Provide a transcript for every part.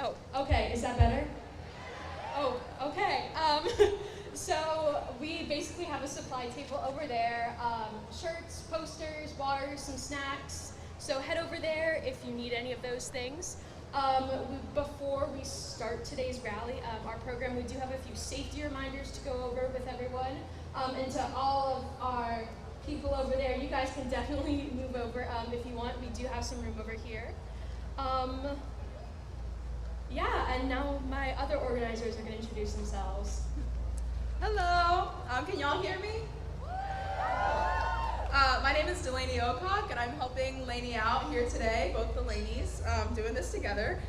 Oh, okay, is that better? Oh, okay. So we basically have a supply table over there, shirts, posters, water, some snacks. So head over there if you need any of those things. Before we start today's rally, our program, we do have a few safety reminders to go over with everyone. And to all of our people over there, you guys can definitely move over if you want. We do have some room over here. Yeah, and now my other organizers are going to introduce themselves. Hello, can y'all hear me? My name is Delaney Ocock, and I'm helping Lainey out here today, both the Laneys, doing this together.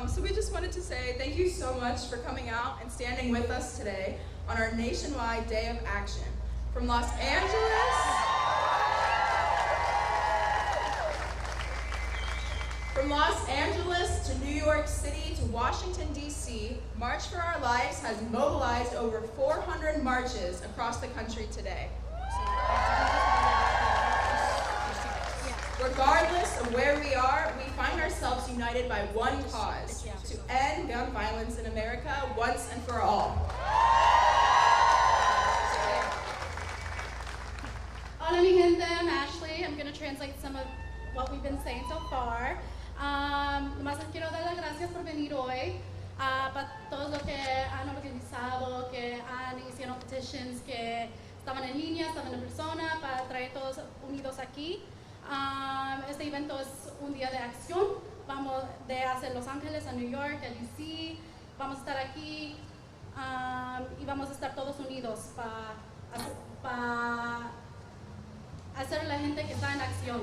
So we just wanted to say thank you so much for coming out and standing with us today on our nationwide Day of Action. From Los Angeles to New York City to Washington, D.C., March for Our Lives has mobilized over 400 marches across the country today. Regardless of where we are, we find ourselves united by one cause, to end gun violence in America once and for all. Hola mi gente, I'm Ashley. I'm going to translate some of what we've been saying so far. Nomás les quiero dar las gracias por venir hoy, para todos los que han organizado, que hicieron petitions, que estaban en línea, estaban en persona, para traer todos unidos aquí. Este evento es un día de acción. Vamos de hacer Los Ángeles a New York, a DC. Vamos a estar aquí y vamos a estar todos unidos para hacer la gente que está en acción.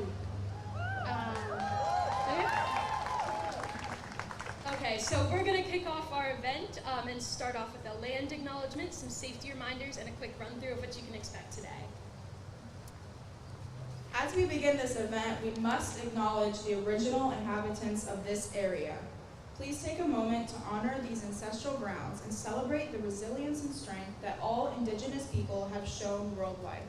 Okay, so we're going to kick off our event and start off with a land acknowledgement, some safety reminders, and a quick run-through of what you can expect today. As we begin this event, we must acknowledge the original inhabitants of this area. Please take a moment to honor these ancestral grounds and celebrate the resilience and strength that all Indigenous people have shown worldwide.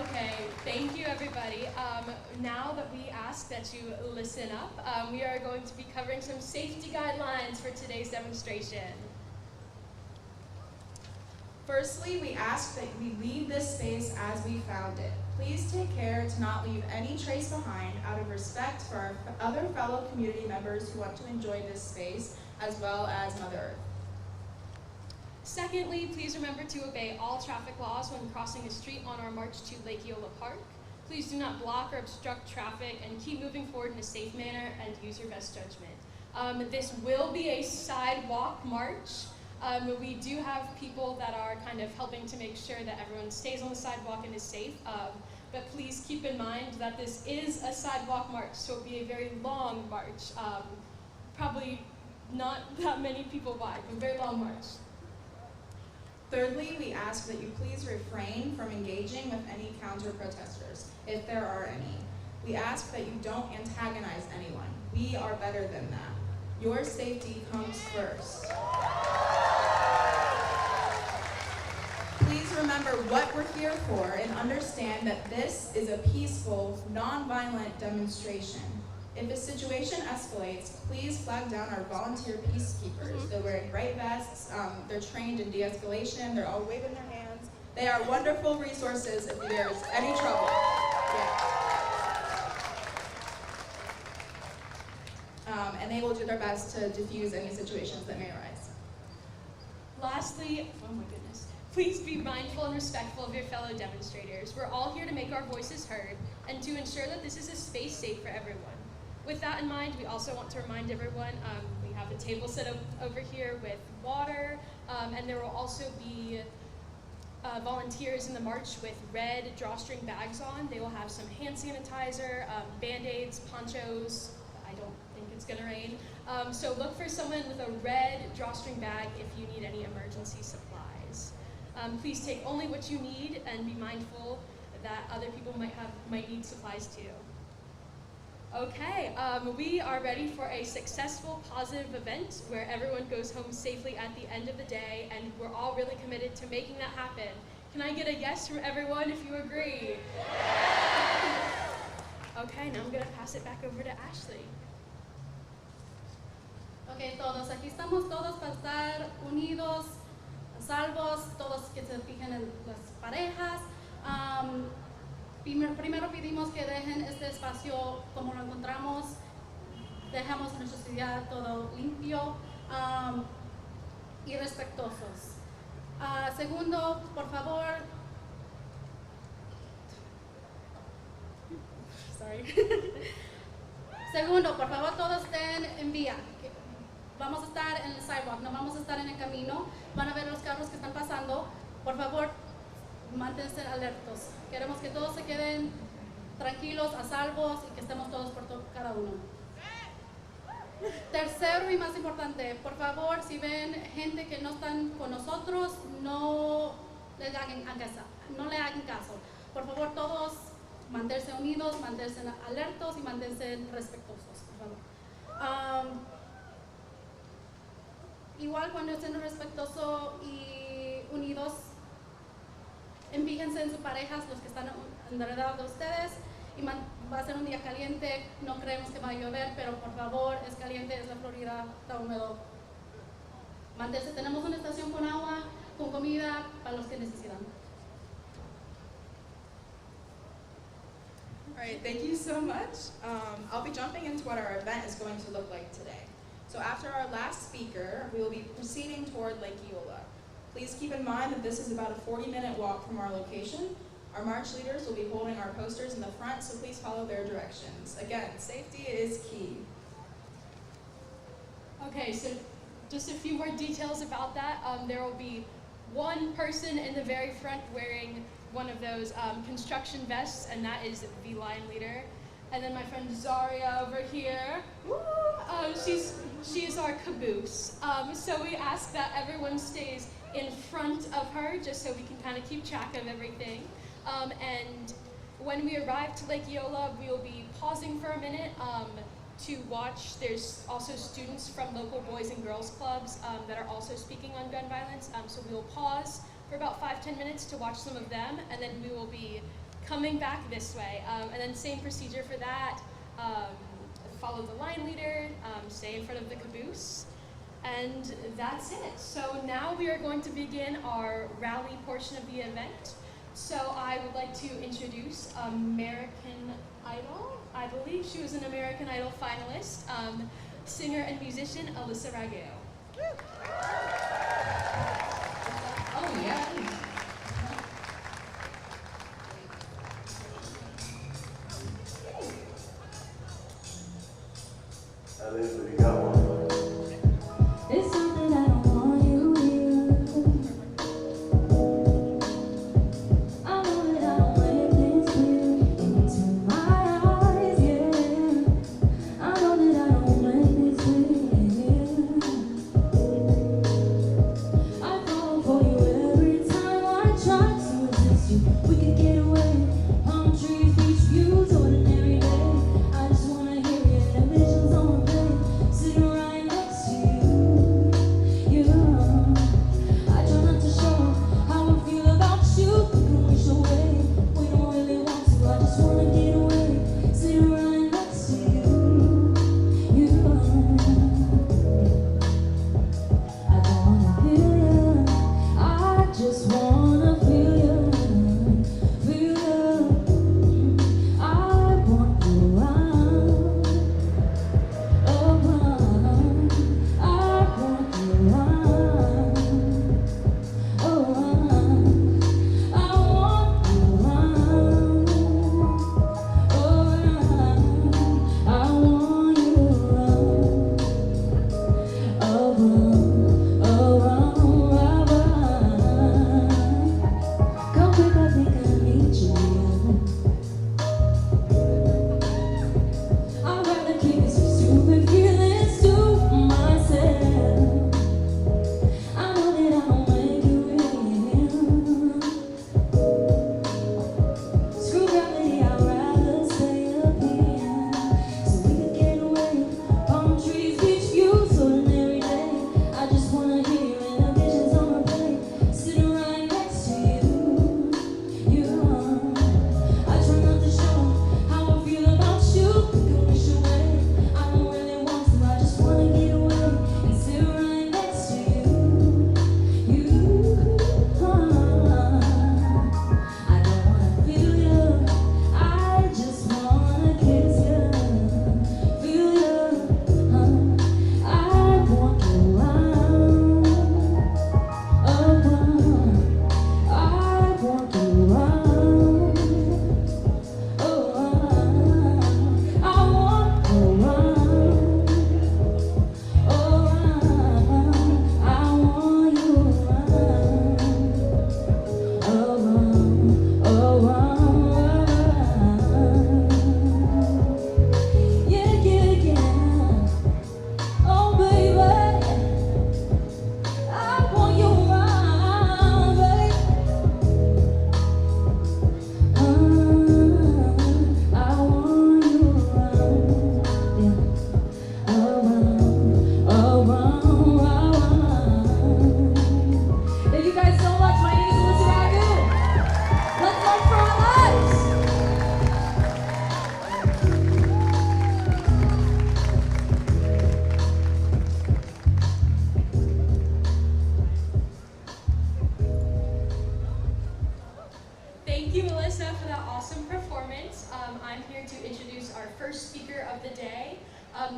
Okay, thank you everybody. Now that we ask that you listen up, we are going to be covering some safety guidelines for today's demonstration. Firstly, we ask that we leave this space as we found it. Please take care to not leave any trace behind out of respect for our other fellow community members who want to enjoy this space, as well as Mother Earth. Secondly, please remember to obey all traffic laws when crossing a street on our march to Lake Eola Park. Please do not block or obstruct traffic and keep moving forward in a safe manner and use your best judgment. This will be a sidewalk march. We do have people that are kind of helping to make sure that everyone stays on the sidewalk and is safe, but please keep in mind that this is a sidewalk march, so it'll be a very long march. Probably not that many people wide, but very long march. Thirdly, we ask that you please refrain from engaging with any counter-protesters, if there are any. We ask that you don't antagonize anyone. We are better than that. Your safety comes first. Please remember what we're here for and understand that this is a peaceful, non-violent demonstration. If a situation escalates, please flag down our volunteer peacekeepers. They're wearing bright vests, they're trained in de-escalation, they're all waving their hands. They are wonderful resources if there's any trouble. And they will do their best to diffuse any situations that may arise. Lastly, oh my goodness, please be mindful and respectful of your fellow demonstrators. We're all here to make our voices heard and to ensure that this is a space safe for everyone. With that in mind, we also want to remind everyone, we have a table set up over here with water, and there will also be volunteers in the march with red drawstring bags on. They will have some hand sanitizer, Band-Aids, ponchos. I don't think it's gonna rain. So look for someone with a red drawstring bag if you need any emergency supplies. Please take only what you need and be mindful that other people might need supplies too. Okay, we are ready for a successful, positive event where everyone goes home safely at the end of the day, and we're all really committed to making that happen. Can I get a yes from everyone if you agree? Okay, now I'm going to pass it back over to Ashley. Ok, todos, aquí estamos todos para estar unidos, salvos, todos que se fijen en las parejas. Primero pedimos que dejen este espacio como lo encontramos, dejamos nuestra ciudad todo limpio y respetuosos. Segundo, por favor, Segundo, por favor, todos estén en vía. Vamos a estar en el sidewalk, no vamos a estar en el camino. Van a ver los carros que están pasando. Por favor, manténganse alertos. Queremos que todos se queden tranquilos, a salvos y que estemos todos por cada uno. Tercero y más importante, por favor, si ven gente que no están con nosotros, no le hagan caso. Por favor, todos manténse unidos, manténse alertos y manténse respetuosos, por favor. Igual cuando estén respetuosos y unidos, enfíjense en sus parejas, los que están alrededor de ustedes. Y va a ser un día caliente, no creemos que va a llover, pero por favor, es caliente, es la Florida, está húmedo. Manténse, tenemos una estación con agua, con comida para los que necesitan. All right, thank you so much. I'll be jumping into what our event is going to look like today. So after our last speaker, we will be proceeding toward Lake Eola. Please keep in mind that this is about a 40-minute walk from our location. Our march leaders will be holding our posters in the front, so please follow their directions. Again, safety is key. Okay, so just a few more details about that. There will be one person in the very front wearing one of those construction vests, and that is the line leader. And then my friend Zaria over here, she is our caboose. So we ask that everyone stays in front of her, just so we can kind of keep track of everything. And when we arrive to Lake Eola, we will be pausing for a minute to watch. There's also students from local boys and girls clubs that are also speaking on gun violence. So we will pause for about 5-10 minutes to watch some of them, and then we will be coming back this way. And then same procedure for that. Follow the line leader, stay in front of the caboose, and that's it. So now we are going to begin our rally portion of the event. So I would like to introduce American Idol. I believe she was an American Idol finalist, singer and musician Alyssa Raguel. Oh, yeah. Alyssa, you got one. It's something I don't want you here. I know that I don't make things clear into my eyes, yeah. I know that I don't make things clear. I fall for you every time I try to resist you. We could get away, palm trees, beach views, ordinary day. I just wanna hear it, and visions on the plate, sitting around.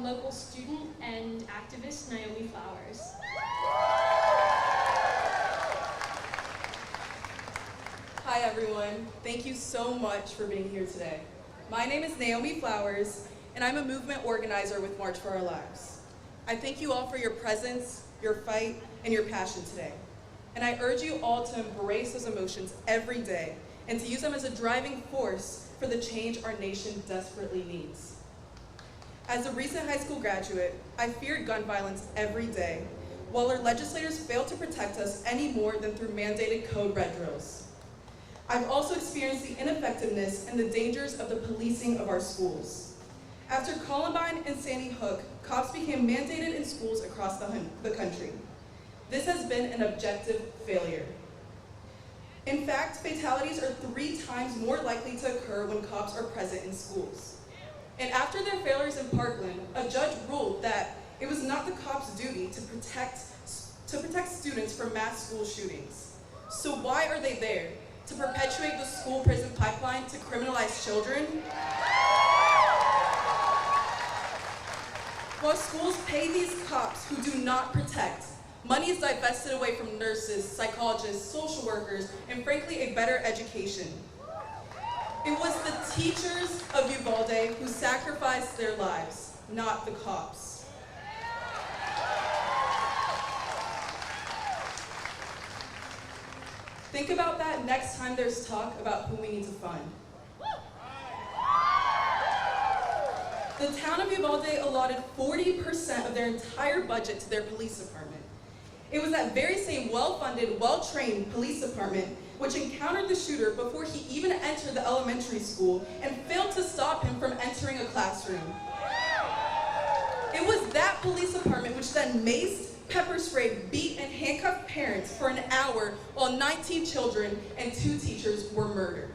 local student and activist Naomi Flowers. Hi everyone, thank you so much for being here today. My name is Naomi Flowers, and I'm a movement organizer with March for Our Lives. I thank you all for your presence, your fight, and your passion today. And I urge you all to embrace those emotions every day and to use them as a driving force for the change our nation desperately needs. As a recent high school graduate, I feared gun violence every day, while our legislators failed to protect us any more than through mandated code red drills. I've also experienced the ineffectiveness and the dangers of the policing of our schools. After Columbine and Sandy Hook, cops became mandated in schools across the country. This has been an objective failure. In fact, fatalities are 3 times more likely to occur when cops are present in schools. And after their failures in Parkland, a judge ruled that it was not the cops' duty to protect students from mass school shootings. So why are they there? To perpetuate the school-prison pipeline to criminalize children? While schools pay these cops who do not protect, money is divested away from nurses, psychologists, social workers, and frankly, a better education. It was the teachers of Uvalde who sacrificed their lives, not the cops. Think about that next time there's talk about who we need to fund. The town of Uvalde allotted 40% of their entire budget to their police department. It was that very same well-funded, well-trained police department which encountered the shooter before he even entered the elementary school and failed to stop him from entering a classroom. It was that police department which then maced, pepper sprayed, beat, and handcuffed parents for an hour while 19 children and 2 teachers were murdered.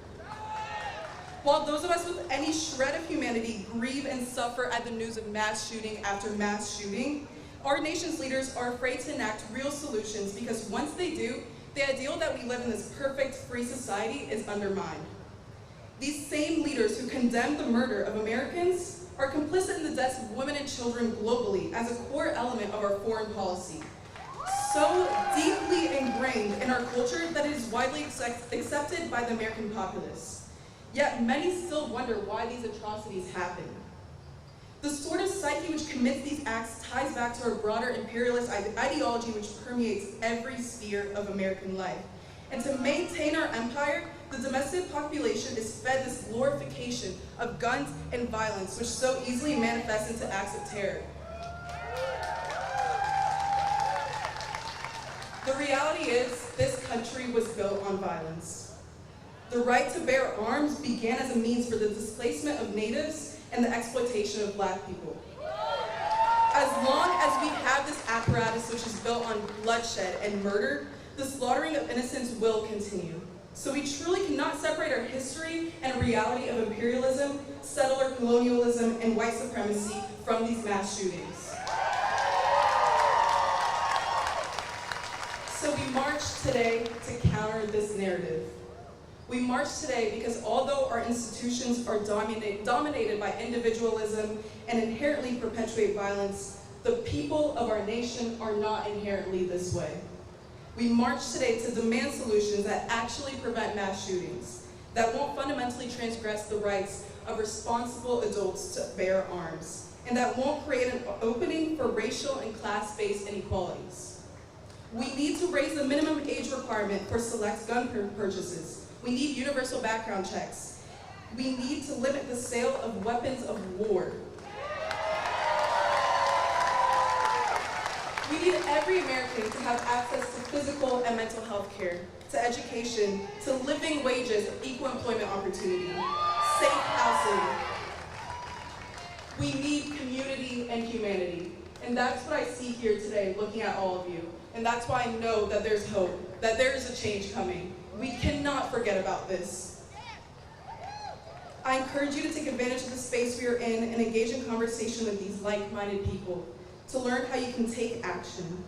While those of us with any shred of humanity grieve and suffer at the news of mass shooting after mass shooting, our nation's leaders are afraid to enact real solutions because once they do, the ideal that we live in this perfect, free society is undermined. These same leaders who condemn the murder of Americans are complicit in the deaths of women and children globally as a core element of our foreign policy. So deeply ingrained in our culture that it is widely accepted by the American populace. Yet many still wonder why these atrocities happen. The sort of psyche which commits these acts ties back to our broader imperialist ideology which permeates every sphere of American life. And to maintain our empire, the domestic population is fed this glorification of guns and violence, which so easily manifests into acts of terror. The reality is, this country was built on violence. The right to bear arms began as a means for the displacement of natives and the exploitation of Black people. As long as we have this apparatus which is built on bloodshed and murder, the slaughtering of innocents will continue. So we truly cannot separate our history and reality of imperialism, settler colonialism, and white supremacy from these mass shootings. So we march today to counter this narrative. We march today because although our institutions are dominated by individualism and inherently perpetuate violence, the people of our nation are not inherently this way. We march today to demand solutions that actually prevent mass shootings, that won't fundamentally transgress the rights of responsible adults to bear arms, and that won't create an opening for racial and class-based inequalities. We need to raise the minimum age requirement for select gun purchases. We need universal background checks. We need to limit the sale of weapons of war. We need every American to have access to physical and mental health care, to education, to living wages, equal employment opportunity, safe housing. We need community and humanity. And that's what I see here today, looking at all of you. And that's why I know that there's hope, that there is a change coming. We cannot forget about this. I encourage you to take advantage of the space we are in and engage in conversation with these like-minded people to learn how you can take action.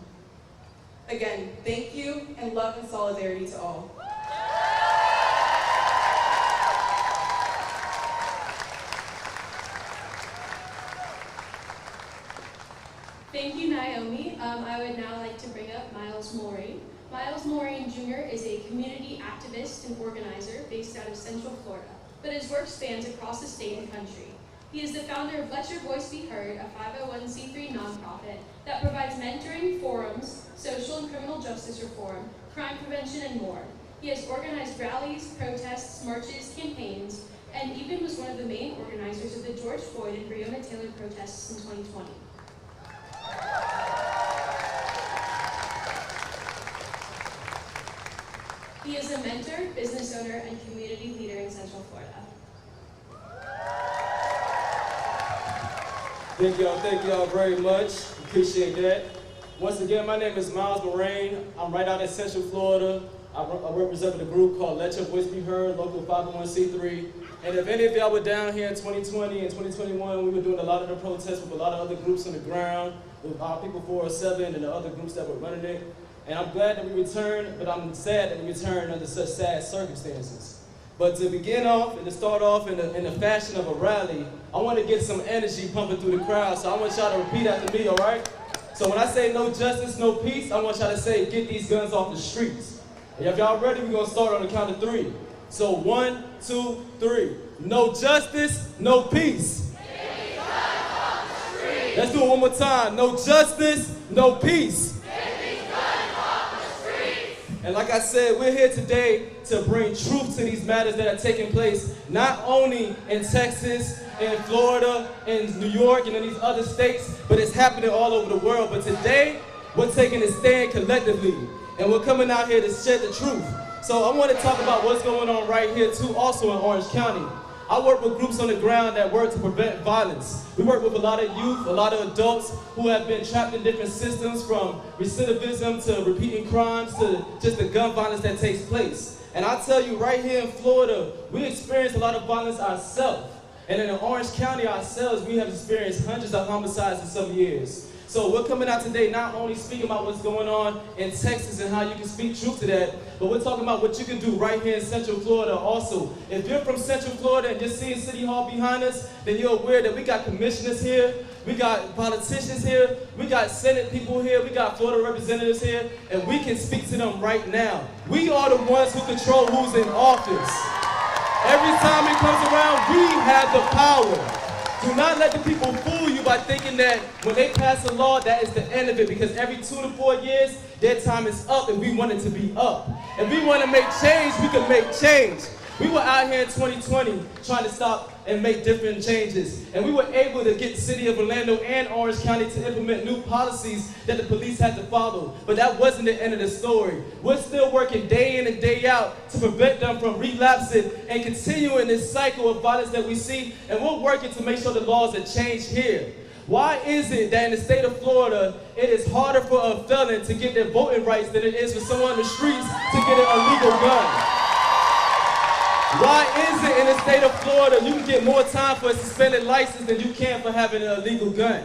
Again, thank you, and love and solidarity to all. Thank you, Naomi. I would now like to bring up Miles Moraine. Miles Moraine Jr. is a community activist and organizer based out of Central Florida, but his work spans across the state and country. He is the founder of Let Your Voice Be Heard, a 501c3 nonprofit that provides mentoring, forums, social and criminal justice reform, crime prevention, and more. He has organized rallies, protests, marches, campaigns, and even was one of the main organizers of the George Floyd and Breonna Taylor protests in 2020. He is a mentor, business owner, and community leader in Central Florida. Thank y'all very much. Appreciate that. Once again, my name is Miles Moraine. I'm right out in Central Florida. I represent a group called Let Your Voice Be Heard, local 501c3. And if any of y'all were down here in 2020 and 2021, we were doing a lot of the protests with a lot of other groups on the ground, with our People 407 and the other groups that were running it. And I'm glad that we returned, but I'm sad that we returned under such sad circumstances. But to begin off and to start off in the fashion of a rally, I want to get some energy pumping through the crowd. So I want y'all to repeat after me, all right? So when I say no justice, no peace, I want y'all to say, get these guns off the streets. And if y'all ready, we're going to start on the count of 3. So 1, 2, 3. No justice, no peace. Get these guns off the street. Let's do it one more time. No justice, no peace. Get these guns off the street. And like I said, we're here today to bring truth to these matters that are taking place, not only in Texas, in Florida, in New York, and in these other states, but it's happening all over the world. But today, we're taking a stand collectively, and we're coming out here to shed the truth. So I want to talk about what's going on right here too, also in Orange County. I work with groups on the ground that work to prevent violence. We work with a lot of youth, a lot of adults who have been trapped in different systems, from recidivism to repeating crimes to just the gun violence that takes place. And I tell you, right here in Florida, we experience a lot of violence ourselves. And in Orange County ourselves, we have experienced hundreds of homicides in some years. So we're coming out today not only speaking about what's going on in Texas and how you can speak truth to that, but we're talking about what you can do right here in Central Florida also. If you're from Central Florida and you're seeing City Hall behind us, then you're aware that we got commissioners here, we got politicians here, we got Senate people here, we got Florida representatives here, and we can speak to them right now. We are the ones who control who's in office. Every time it comes around, we have the power. Do not let the people fool you by thinking that when they pass a law, that is the end of it, because every 2 to 4 years, their time is up and we want it to be up. If we want to make change, we can make change. We were out here in 2020 trying to stop and make different changes. And we were able to get the city of Orlando and Orange County to implement new policies that the police had to follow. But that wasn't the end of the story. We're still working day in and day out to prevent them from relapsing and continuing this cycle of violence that we see. And we're working to make sure the laws are changed here. Why is it that in the state of Florida, it is harder for a felon to get their voting rights than it is for someone in the streets to get an illegal gun? Why is it in the state of Florida you can get more time for a suspended license than you can for having an illegal gun?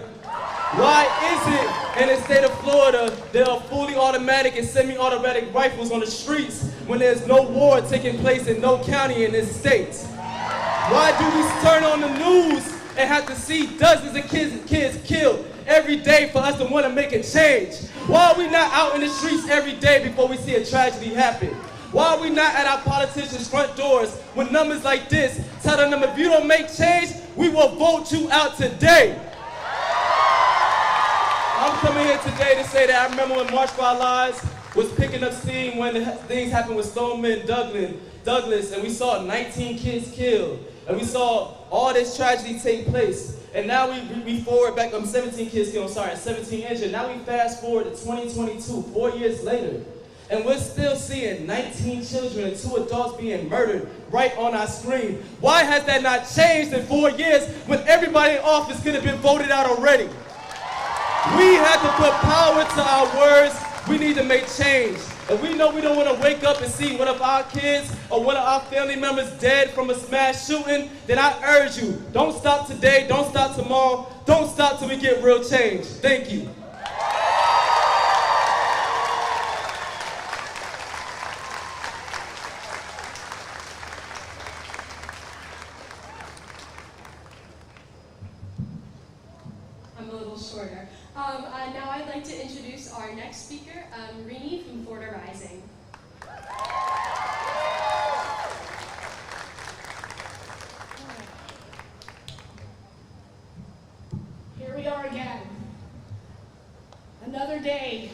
Why is it in the state of Florida there are fully automatic and semi-automatic rifles on the streets when there's no war taking place in no county in this state? Why do we turn on the news and have to see dozens of kids killed every day for us to want to make a change? Why are we not out in the streets every day before we see a tragedy happen? Why are we not at our politicians' front doors with numbers like this, telling them if you don't make change, we will vote you out today? I'm coming here today to say that I remember when March for Our Lives was picking up steam when the things happened with Stoneman Douglas, and we saw 19 kids killed, and we saw all this tragedy take place. And now we forward back, 17 kids killed, 17 injured. Now we fast forward to 2022, 4 years later. And we're still seeing 19 children and 2 adults being murdered right on our screen. Why has that not changed in 4 years when everybody in office could have been voted out already? We have to put power to our words. We need to make change. If we know we don't want to wake up and see one of our kids or one of our family members dead from a smash shooting, then I urge you, don't stop today, don't stop tomorrow, don't stop till we get real change. Thank you. I'm a little shorter. Now I'd like to introduce our next speaker, Rini from Florida Rising. Here we are again. Another day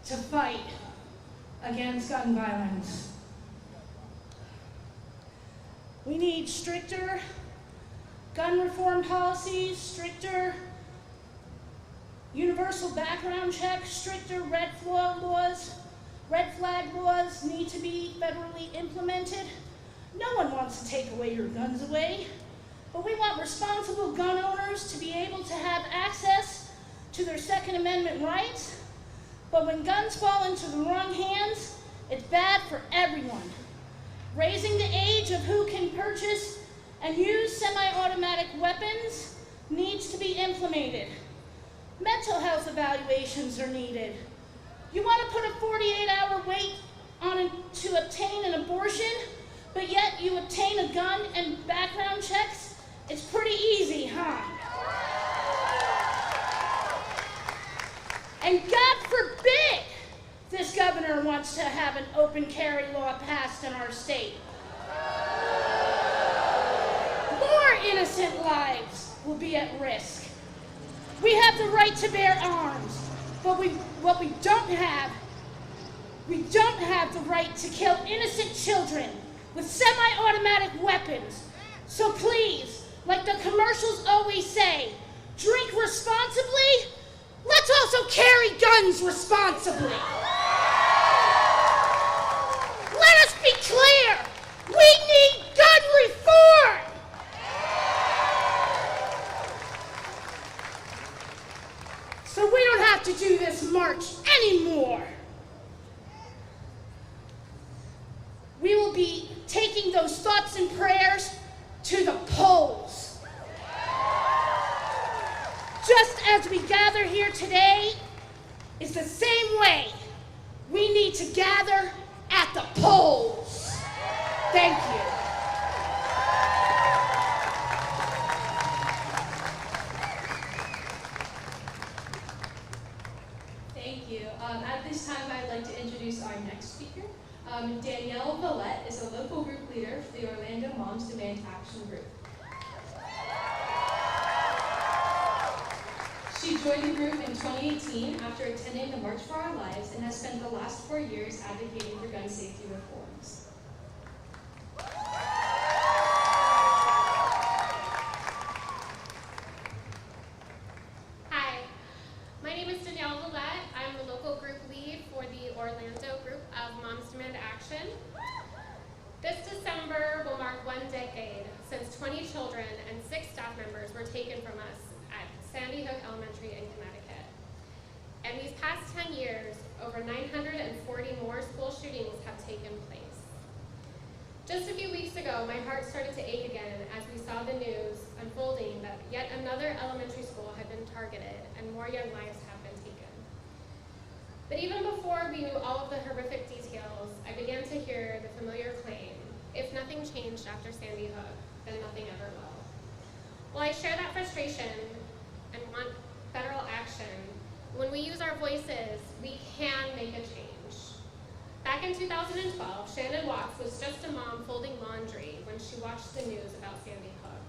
to fight against gun violence. We need stricter gun reform policies, stricter universal background checks, stricter red flag laws need to be federally implemented. No one wants to take away your guns away, but we want responsible gun owners to be able to have access to their Second Amendment rights. But when guns fall into the wrong hands, it's bad for everyone. Raising the age of who can purchase and use semi-automatic weapons needs to be implemented. Mental health evaluations are needed. You want to put a 48-hour wait to obtain an abortion, but yet you obtain a gun and background checks? It's pretty easy, huh? And God forbid this governor wants to have an open carry law passed in our state. More innocent lives will be at risk. We have the right to bear arms, but what we don't have the right to kill innocent children with semi-automatic weapons. So please, like the commercials always say, drink responsibly. Let's also carry guns responsibly. Let us be clear. We need gun reform. So we don't have to do this march anymore. We will be taking those thoughts and prayers to the polls. Just as we gather here today is the same way we need to gather at the polls. Thank you. Thank you. At this time, I'd like to introduce our next speaker. Danielle Vallette is a local group leader for the Orlando Moms Demand Action Group. She joined the group in 2018 after attending the March for Our Lives and has spent the last 4 years advocating for gun safety reforms. Hi, my name is Danielle Vallette. I'm the local group lead for the Orlando group of Moms Demand Action. This December will mark 1 decade since 20 children and 6 staff members were taken from us at Sandy Hook Elementary in Connecticut. And these past 10 years, over 940 more school shootings have taken place. Just a few weeks ago, my heart started to ache again as we saw the news unfolding that yet another elementary school had been targeted and more young lives have been taken. But even before we knew all of the horrific details, I began to hear the familiar claim, if nothing changed after Sandy Hook, then nothing ever will. While I share that frustration and want federal action, when we use our voices, we can make a change. Back in 2012, Shannon Watts was just a mom folding laundry when she watched the news about Sandy Hook.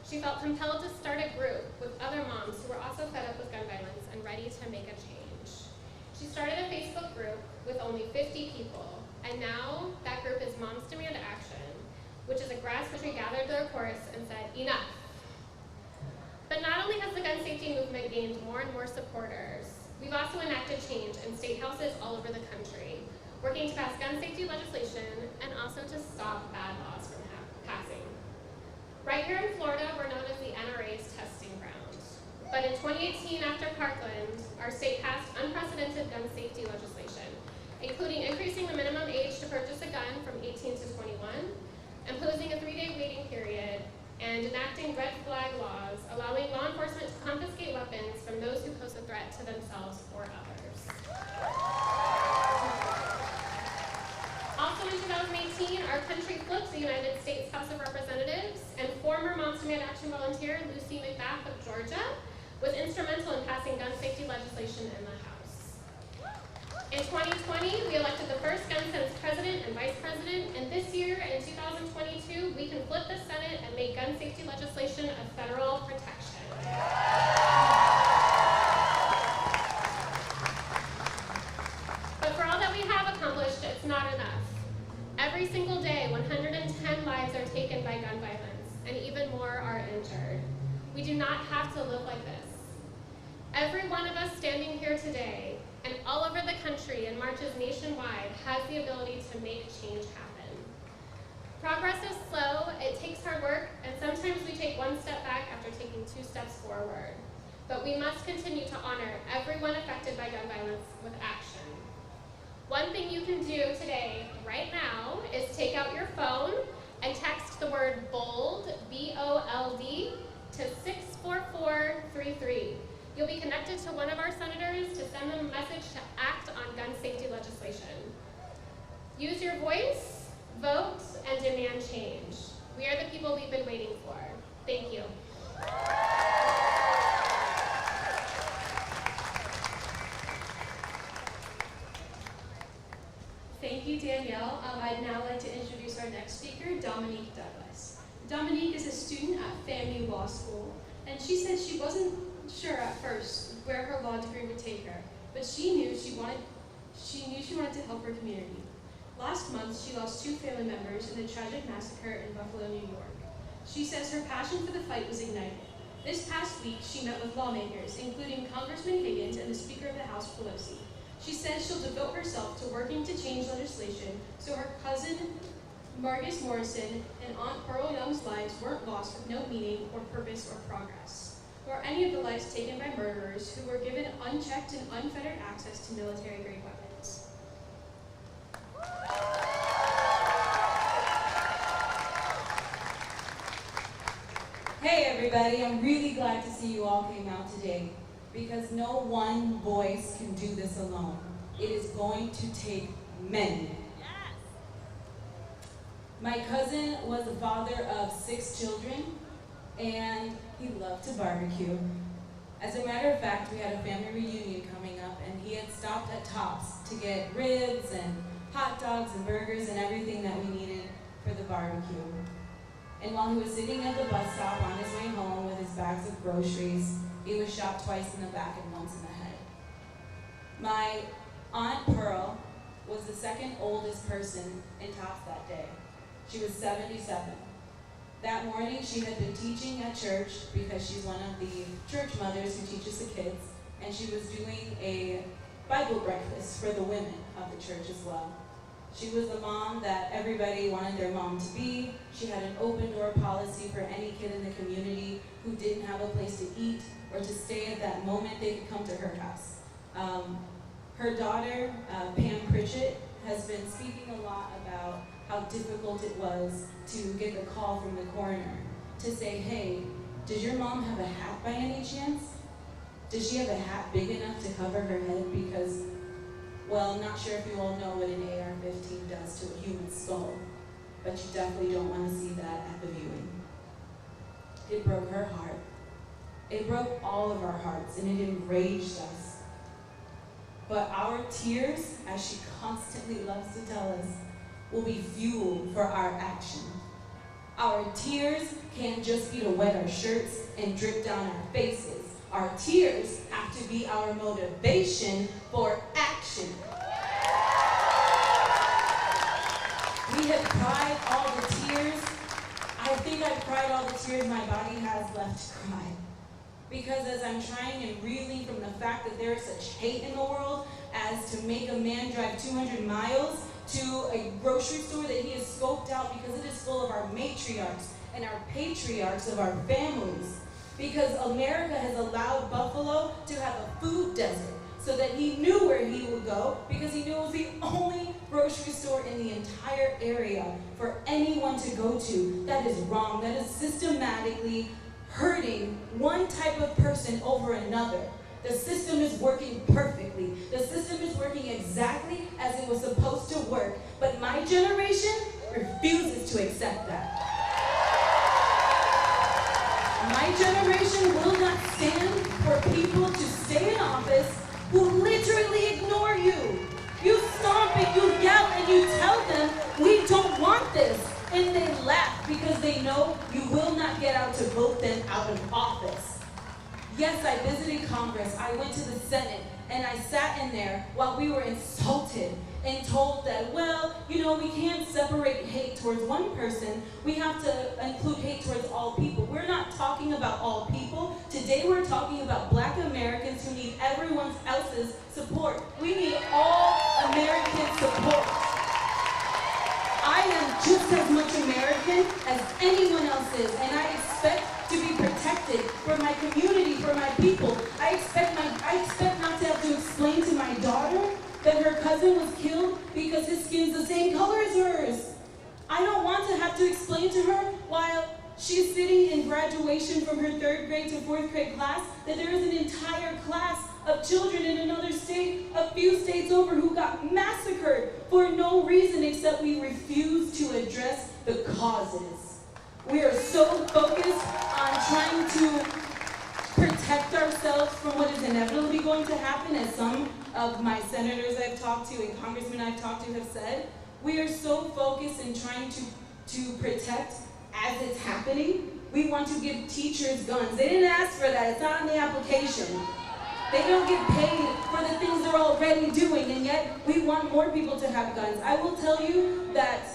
She felt compelled to start a group with other moms who were also fed up with gun violence and ready to make a change. She started a Facebook group with only 50 people, and now that group is Moms Demand Action, which is a grassroots who gathered their chorus and said, enough. But not only has the gun safety movement gained more and more supporters, we've also enacted change in state houses all over the country, working to pass gun safety legislation and also to stop bad laws from passing. Right here in Florida, we're known as the NRA's testing ground. But in 2018, after Parkland, our state passed unprecedented gun safety legislation, including increasing the minimum age to purchase a gun from 18 to 21, imposing a 3-day waiting period, and enacting red flag laws, allowing law enforcement to confiscate weapons from those who pose a threat to themselves or others. Also in 2018, our country flipped the United States House of Representatives, and former Moms Demand Action volunteer Lucy McBath of Georgia instrumental in passing gun safety legislation in the House. In 2020, we elected the first gun-sense president and vice president, and this year, in 2022, we can flip the Senate and make gun safety legislation a federal protection. But for all that we have accomplished, it's not enough. Every single day, 110 lives are taken by gun violence, and even more are injured. We do not have to live like this. Every one of us standing here today and all over the country and marches nationwide has the ability to make change happen. Progress is slow, it takes hard work, and sometimes we take one step back after taking 2 steps forward. But we must continue to honor everyone affected by gun violence with action. One thing you can do today, right now, is take out your phone and text the word BOLD, B-O-L-D, to 64433. You'll be connected to one of our senators to send them a message to act on gun safety legislation. Use your voice, vote, and demand change. We are the people we've been waiting for. Thank you. Thank you, Danielle. I'd now like to introduce our next speaker, Dominique Douglas. Dominique is a student at FAMU Law School, and she said she wasn't sure at first where her law degree would take her, but she knew she wanted to help her community. Last month, she lost 2 family members in the tragic massacre in Buffalo, New York. She says her passion for the fight was ignited. This past week, she met with lawmakers, including Congressman Higgins and the Speaker of the House, Pelosi. She says she'll devote herself to working to change legislation so her cousin, Margus Morrison, and Aunt Pearl Young's lives weren't lost with no meaning or purpose or progress, nor any of the lives taken by murderers who were given unchecked and unfettered access to military-grade weapons. Hey everybody, I'm really glad to see you all came out today because no one voice can do this alone. It is going to take many. My cousin was the father of 6 children and he loved to barbecue. As a matter of fact, we had a family reunion coming up and he had stopped at Tops to get ribs and hot dogs and burgers and everything that we needed for the barbecue. And while he was sitting at the bus stop on his way home with his bags of groceries, he was shot twice in the back and once in the head. My Aunt Pearl was the second oldest person in Tops that day. She was 77. That morning, she had been teaching at church because she's one of the church mothers who teaches the kids, and she was doing a Bible breakfast for the women of the church as well. She was the mom that everybody wanted their mom to be. She had an open door policy for any kid in the community who didn't have a place to eat or to stay at that moment, they could come to her house. Her daughter, Pam Pritchett, has been speaking a lot about how difficult it was to get the call from the coroner to say, hey, does your mom have a hat by any chance? Does she have a hat big enough to cover her head? Because, well, I'm not sure if you all know what an AR-15 does to a human skull, but you definitely don't want to see that at the viewing. It broke her heart. It broke all of our hearts, and it enraged us. But our tears, as she constantly loves to tell us, will be fuel for our action. Our tears can't just be to wet our shirts and drip down our faces. Our tears have to be our motivation for action. We have cried all the tears. I think I've cried all the tears my body has left to cry. Because as I'm trying and reeling from the fact that there is such hate in the world as to make a man drive 200 miles to a grocery store that he has scoped out because it is full of our matriarchs and our patriarchs of our families. Because America has allowed Buffalo to have a food desert so that he knew where he would go because he knew it was the only grocery store in the entire area for anyone to go to. That is wrong. That is systematically hurting one type of person over another. The system is working perfectly. The system is working exactly as it was supposed to work. But my generation refuses to accept that. My generation will not stand for people literally ignore you. You stomp and you yell and you tell them, we don't want this. And they laugh because they know you will not get out to vote them out of office. Yes, I visited Congress, I went to the Senate, and I sat in there while we were insulted and told that, well, you know, we can't separate hate towards one person. We have to include hate towards all people. We're not talking about all people. Today we're talking about Black Americans who need everyone else's support. We need all American support. I am just as much American as anyone else is, and I expect to be protected for my community, for my people. I expect not to have to explain to my daughter that her cousin was killed because his skin's the same color as hers. I don't want to have to explain to her while she's sitting in graduation from her 3rd grade to 4th grade class that there is an entire class of children in another state, a few states over, who got massacred for no reason except we refuse to address the causes. We are so focused on trying to protect ourselves from what is inevitably going to happen, as some of my senators I've talked to and congressmen I've talked to have said. We are so focused in trying to protect as it's happening. We want to give teachers guns. They didn't ask for that, it's not on the application. They don't get paid for the things they're already doing, and yet we want more people to have guns. I will tell you that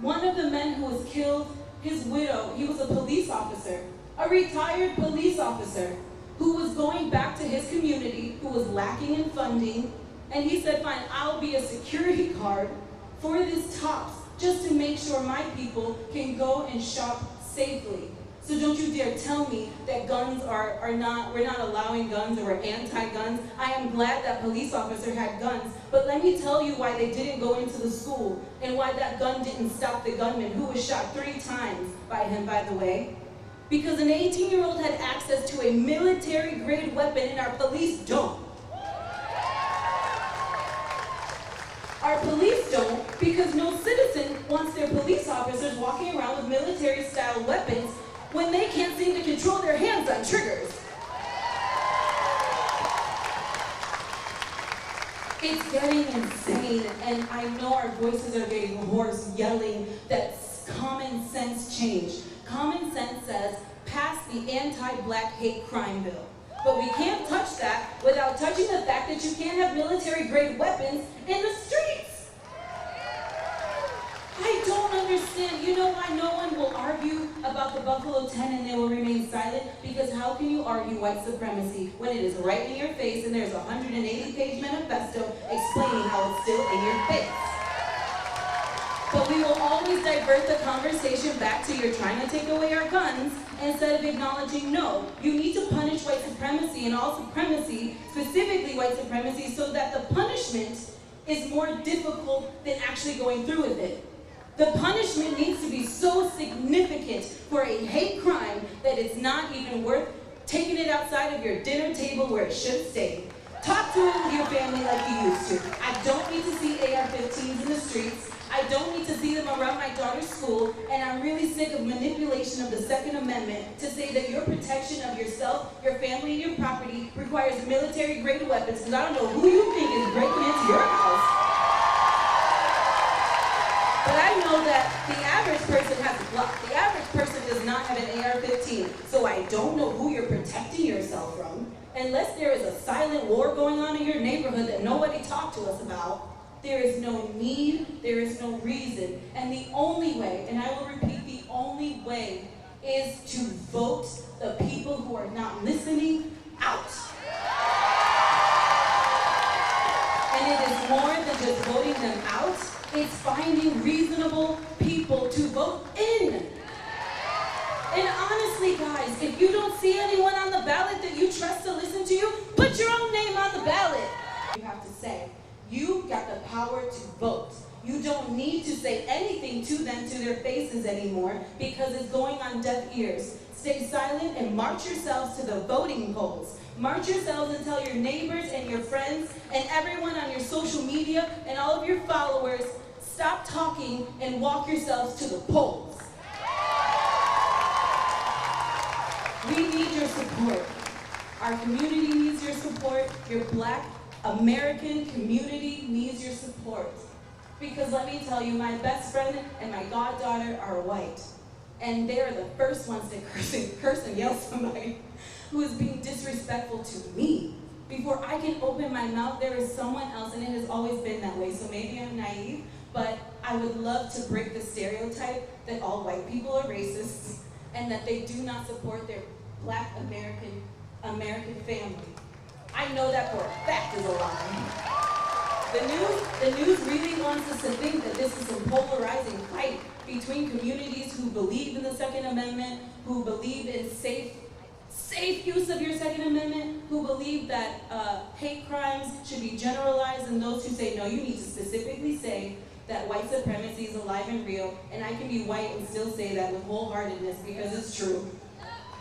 one of the men who was killed, his widow, he was a police officer, a retired police officer, who was going back to his community, who was lacking in funding, and he said, fine, I'll be a security guard for this Tops, just to make sure my people can go and shop safely. So don't you dare tell me that guns we're not allowing guns or we're anti-guns. I am glad that police officer had guns, but let me tell you why they didn't go into the school and why that gun didn't stop the gunman, who was shot 3 times by him, by the way. Because an 18-year-old had access to a military-grade weapon and our police don't. Our police don't because no citizen wants their police officers walking around with military-style weapons when they can't seem to control their hands on triggers. It's getting insane, and I know our voices are getting hoarse, yelling that common sense change. Common sense says, pass the anti-Black hate crime bill. But we can't touch that without touching the fact that you can't have military-grade weapons in the streets. I don't understand. You know why no one will argue about the Buffalo 10 and they will remain silent? Because how can you argue white supremacy when it is right in your face and there's a 180-page manifesto explaining how it's still in your face? But we will always divert the conversation back to you're trying to take away our guns instead of acknowledging, no, you need to punish white supremacy and all supremacy, specifically white supremacy, so that the punishment is more difficult than actually going through with it. The punishment needs to be so significant for a hate crime that it's not even worth taking it outside of your dinner table where it should stay. Talk to your family like you used to. I don't need to see AR-15s in the streets. I don't need to see them around my daughter's school, and I'm really sick of manipulation of the Second Amendment to say that your protection of yourself, your family, and your property requires military-grade weapons, because I don't know who you think is breaking into your house. But I know that the average person has a Glock. The average person does not have an AR-15, so I don't know who you're protecting yourself from, unless there is a silent war going on in your neighborhood that nobody talked to us about. There is no need, there is no reason. And the only way, and I will repeat, the only way is to vote the people who are not listening out. And it is more than just voting them out, it's finding reasonable people to vote in. And honestly, guys, if you don't see anyone on the ballot that you trust to listen to you, put your own name on the ballot. You have to say, you've got the power to vote. You don't need to say anything to them to their faces anymore because it's going on deaf ears. Stay silent and march yourselves to the voting polls. March yourselves and tell your neighbors and your friends and everyone on your social media and all of your followers, stop talking and walk yourselves to the polls. We need your support. Our community needs your support. Your Black American community needs your support. Because let me tell you, my best friend and my goddaughter are white. And they are the first ones to curse and yell somebody who is being disrespectful to me. Before I can open my mouth, there is someone else, and it has always been that way. So maybe I'm naive, but I would love to break the stereotype that all white people are racists and that they do not support their Black American family. I know that for a fact is a lie. The news really wants us to think that this is a polarizing fight between communities who believe in the Second Amendment, who believe in safe use of your Second Amendment, who believe that hate crimes should be generalized, and those who say, no, you need to specifically say that white supremacy is alive and real, and I can be white and still say that with wholeheartedness because it's true.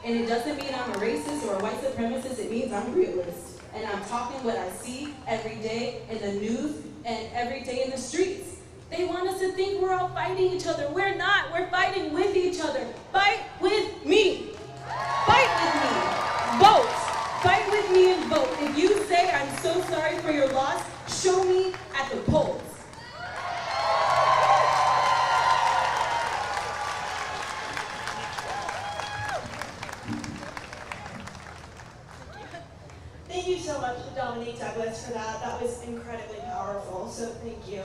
And it doesn't mean I'm a racist or a white supremacist, it means I'm a realist. And I'm talking what I see every day in the news and every day in the streets. They want us to think we're all fighting each other. We're not. We're fighting with each other. Fight with me. Fight with me. Vote. Fight with me and vote. If you say I'm so sorry for your loss, show me at the polls. Thank you so much to Dominique Douglas for that. That was incredibly powerful, so thank you.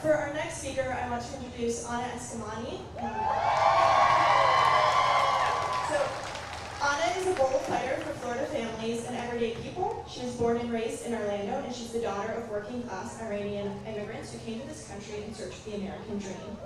For our next speaker, I want to introduce Anna Eskamani. So, Anna is a bold fighter for Florida families and everyday people. She was born and raised in Orlando, and she's the daughter of working-class Iranian immigrants who came to this country in search of the American dream.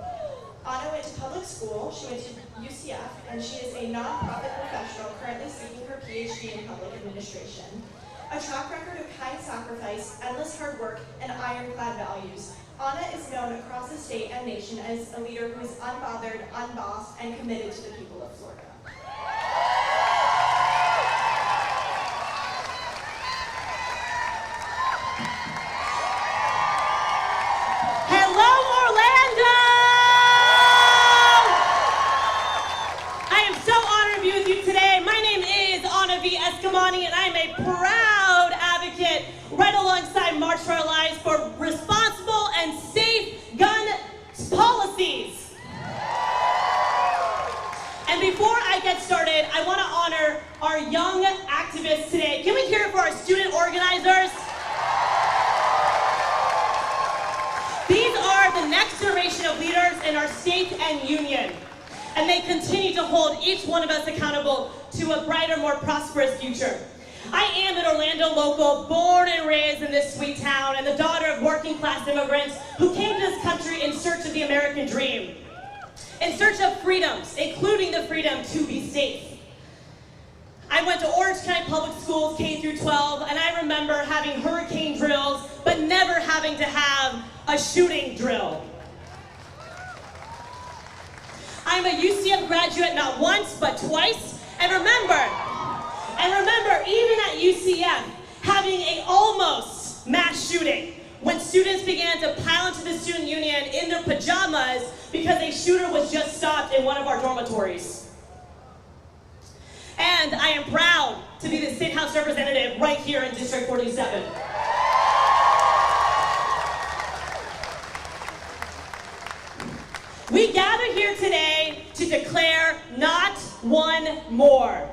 Anna went to public school, she went to UCF, and she is a nonprofit professional currently seeking her PhD in public administration. A track record of kind sacrifice, endless hard work, and ironclad values. Anna is known across the state and nation as a leader who is unbothered, unbossed, and committed to the people of Florida. Eskamani, and I'm a proud advocate right alongside March for Our Lives for responsible and safe gun policies. And before I get started, I want to honor our young activists today. Can we hear it for our student organizers? These are the next generation of leaders in our state and union. And they continue to hold each one of us accountable to a brighter, more prosperous future. I am an Orlando local, born and raised in this sweet town, and the daughter of working-class immigrants who came to this country in search of the American dream, in search of freedoms, including the freedom to be safe. I went to Orange County Public Schools, K through 12, and I remember having hurricane drills, but never having to have a shooting drill. I'm a UCF graduate not once, but twice. And remember, even at UCF, having an almost mass shooting when students began to pile into the student union in their pajamas because a shooter was just stopped in one of our dormitories. And I am proud to be the State House representative right here in District 47. We gather here today to declare not one more.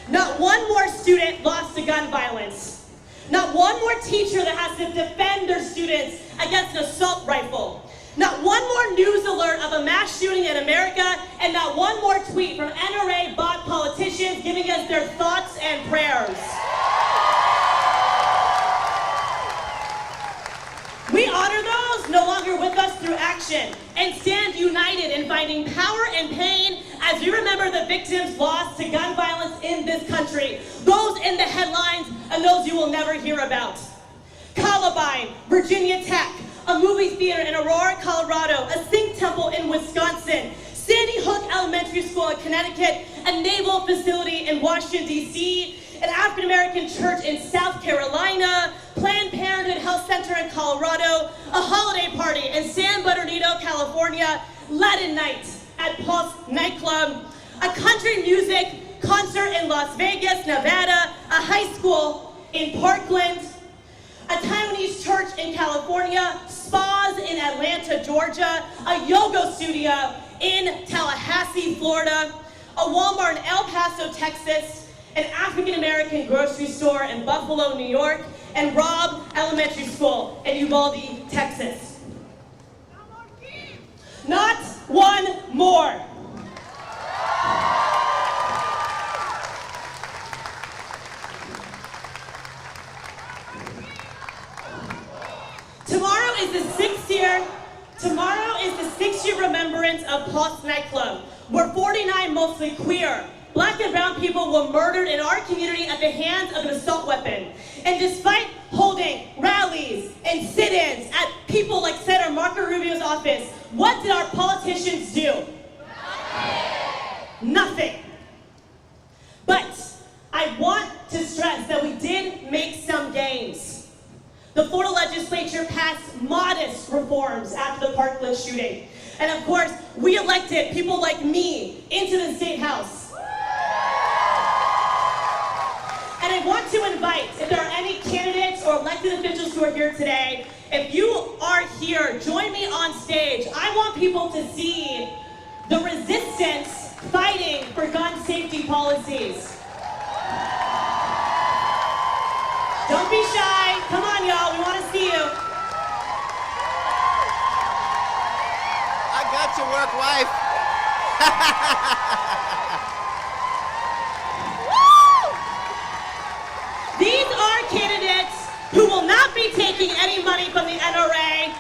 Not one more student lost to gun violence. Not one more teacher that has to defend their students against an assault rifle. Not one more news alert of a mass shooting in America, and not one more tweet from NRA bot politicians giving us their thoughts and prayers. We honor those no longer with us through action and stand united in finding power and pain as we remember the victims lost to gun violence in this country, those in the headlines and those you will never hear about. Columbine, Virginia Tech, a movie theater in Aurora, Colorado, a Sikh temple in Wisconsin, Sandy Hook Elementary School in Connecticut, a naval facility in Washington, D.C., an African-American church in South Carolina, Planned Parenthood Health Center in Colorado, a holiday party in San Bernardino, California, Latin night at Pulse Nightclub, a country music concert in Las Vegas, Nevada, a high school in Parkland, a Taiwanese church in California, spas in Atlanta, Georgia, a yoga studio in Tallahassee, Florida, a Walmart in El Paso, Texas, an African-American grocery store in Buffalo, New York, and Robb Elementary School in Uvalde, Texas. Not one more. Tomorrow is the sixth-year remembrance of Pulse Nightclub, where 49 mostly queer, Black and brown people were murdered in our community at the hands of an assault weapon. And despite holding rallies and sit-ins at people like Senator Marco Rubio's office, what did our politicians do? Nothing. But I want to stress that we did make some gains. The Florida legislature passed modest reforms after the Parkland shooting. And of course, we elected people like me into the State House. And I want to invite, if there are any candidates or elected officials who are here today, if you are here, join me on stage. I want people to see the resistance fighting for gun safety policies. Don't be shy. Come on, y'all. We want to see you. I got your work, wife. These are candidates who will not be taking any money from the NRA.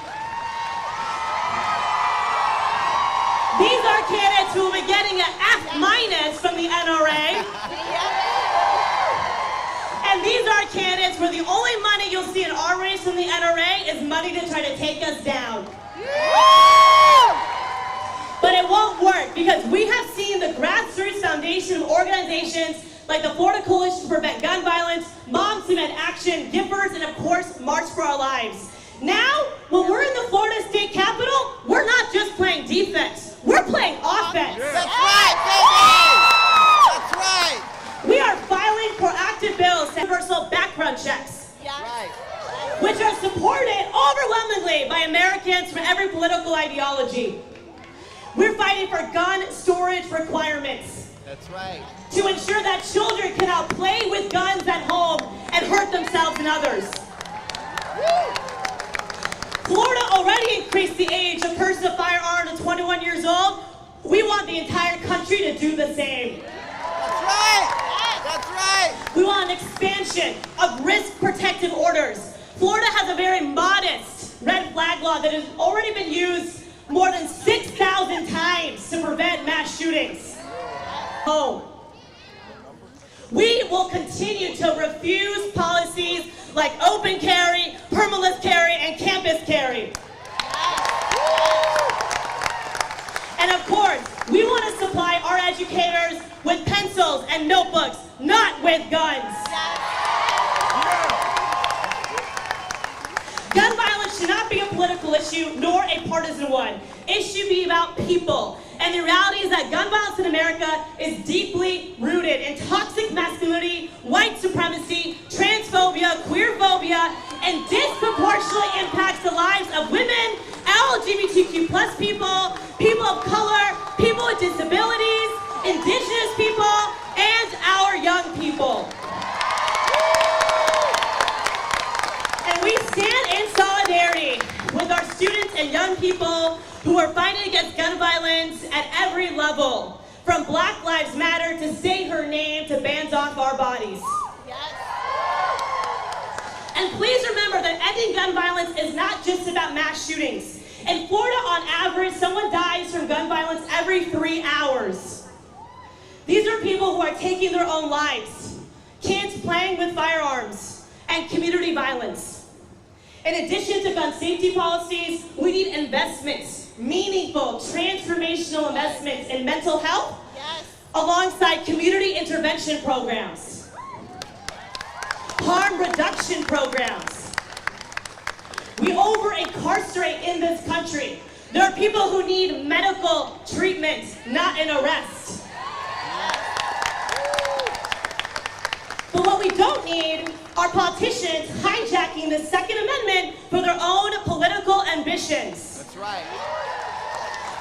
These are candidates who will be getting an F- from the NRA. And these are candidates where the only money you'll see in our race from the NRA is money to try to take us down. But it won't work because we have seen the grassroots foundation of organizations like the Florida Coalition to Prevent Gun Violence, Moms Demand Action, Givers, and of course, March for Our Lives. Now, when we're in the Florida State Capitol, we're not just playing defense, we're playing offense. That's right, baby! That's right! We are filing proactive bills to universal background checks, Right. which are supported overwhelmingly by Americans from every political ideology. We're fighting for gun storage requirements That's right. to ensure that children cannot play with guns at home and hurt themselves and others. Florida already increased the age of purchase a firearm to 21 years old. We want the entire country to do the same. That's right! That's right! We want an expansion of risk protective orders. Florida has a very modest red flag law that has already been used more than 6,000 times to prevent mass shootings. Home. We will continue to refuse policies like open carry, permitless carry, and campus carry. And of course, we want to supply our educators with pencils and notebooks, not with guns. Gun violence should not be a political issue, nor a partisan one. It should be about people. And the reality is that gun violence in America is deeply rooted in toxic masculinity, white supremacy, transphobia, queerphobia, and disproportionately impacts the lives of women, LGBTQ+ people, people of color, people with disabilities, indigenous people, and our young people. And we stand in solidarity with our students and young people who are fighting against gun violence at every level, from Black Lives Matter to Say Her Name to Bands Off Our Bodies. Yes. And please remember that ending gun violence is not just about mass shootings. In Florida, on average, someone dies from gun violence every 3 hours. These are people who are taking their own lives, kids playing with firearms, and community violence. In addition to gun safety policies, we need investments, meaningful, transformational investments in mental health, alongside community intervention programs, harm reduction programs. We over-incarcerate in this country. There are people who need medical treatment, not an arrest. But what we don't need are politicians hijacking the Second Amendment for their own political ambitions. That's right.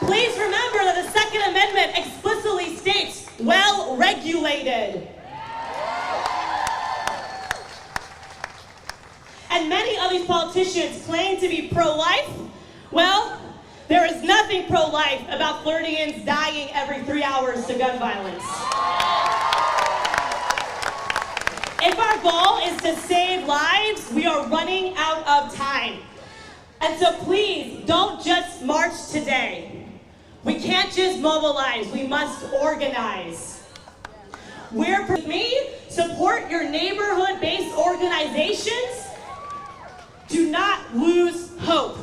Please remember that the Second Amendment explicitly states, well regulated. And many of these politicians claim to be pro-life. Well, there is nothing pro-life about Floridians dying every 3 hours to gun violence. If our goal is to save lives, we are running out of time. And so please, don't just march today. We can't just mobilize, we must organize. With me, support your neighborhood-based organizations. Do not lose hope.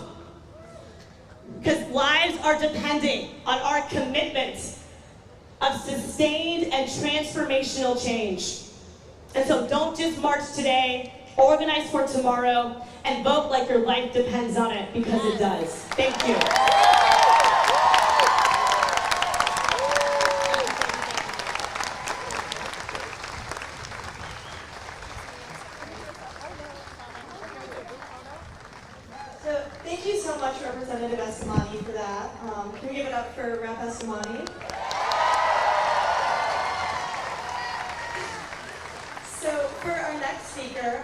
Because lives are depending on our commitment of sustained and transformational change. And so don't just march today, organize for tomorrow, and vote like your life depends on it, because it does. Thank you. So thank you so much, Representative Eskamani, for that. Can we give it up for Rep. Eskamani? So for our next speaker,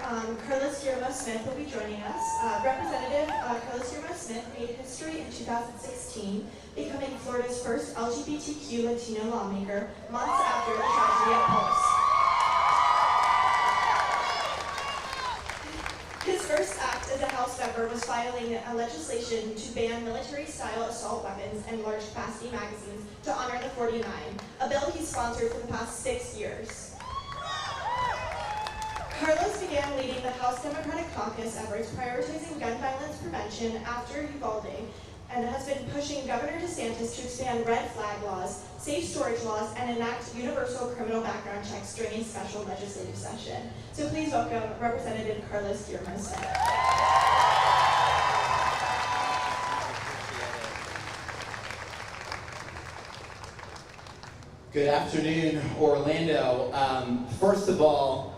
Guillermo Smith will be joining us. Representative Guillermo Smith made history in 2016, becoming Florida's first LGBTQ Latino lawmaker months after the tragedy at Pulse. His first act as a House member was filing a legislation to ban military-style assault weapons and large-capacity magazines to honor the 49, a bill he sponsored for the past 6 years. Carlos began leading the House Democratic Caucus efforts prioritizing gun violence prevention after Uvalde, and has been pushing Governor DeSantis to expand red flag laws, safe storage laws, and enact universal criminal background checks during a special legislative session. So please welcome Representative Carlos Guillermo Smith. Good afternoon, Orlando. First of all,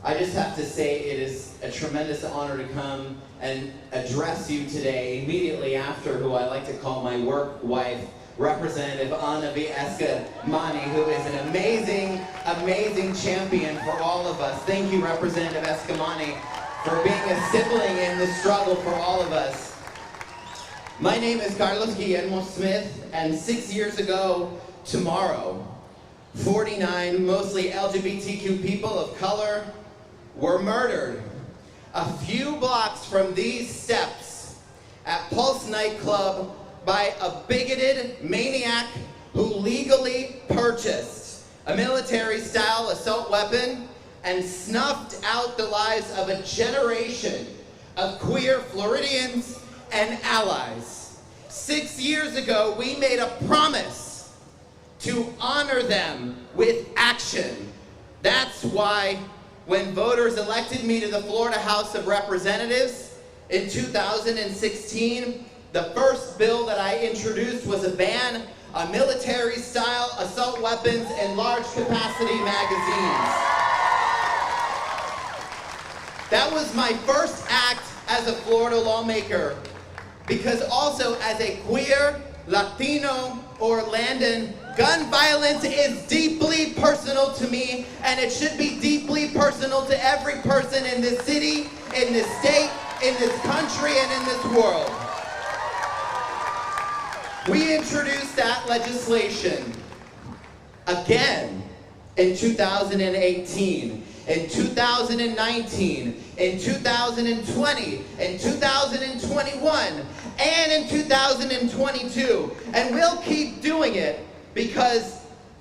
I just have to say it is a tremendous honor to come and address you today immediately after who I like to call my work wife, Representative Eskamani, who is an amazing, amazing champion for all of us. Thank you, Representative Eskamani, for being a sibling in the struggle for all of us. My name is Carlos Guillermo Smith, and 6 years ago tomorrow, 49 mostly LGBTQ people of color were murdered a few blocks from these steps at Pulse Nightclub by a bigoted maniac who legally purchased a military-style assault weapon and snuffed out the lives of a generation of queer Floridians and allies. 6 years ago, we made a promise to honor them with action. That's why when voters elected me to the Florida House of Representatives in 2016, the first bill that I introduced was a ban on military-style assault weapons and large-capacity magazines. That was my first act as a Florida lawmaker, because also as a queer, Latino, Orlandan, gun violence is deeply personal to me, and it should be deeply personal to every person in this city, in this state, in this country, and in this world. We introduced that legislation again in 2018, in 2019, in 2020, in 2021, and in 2022. And we'll keep doing it because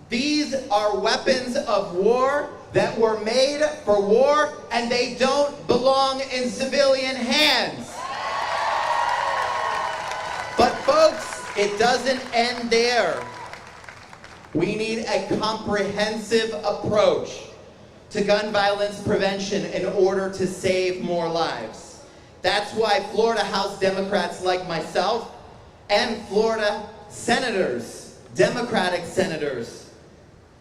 these are weapons of war that were made for war, and they don't belong in civilian hands. But folks, it doesn't end there. We need a comprehensive approach to gun violence prevention in order to save more lives. That's why Florida House Democrats like myself and Florida senators, Democratic senators,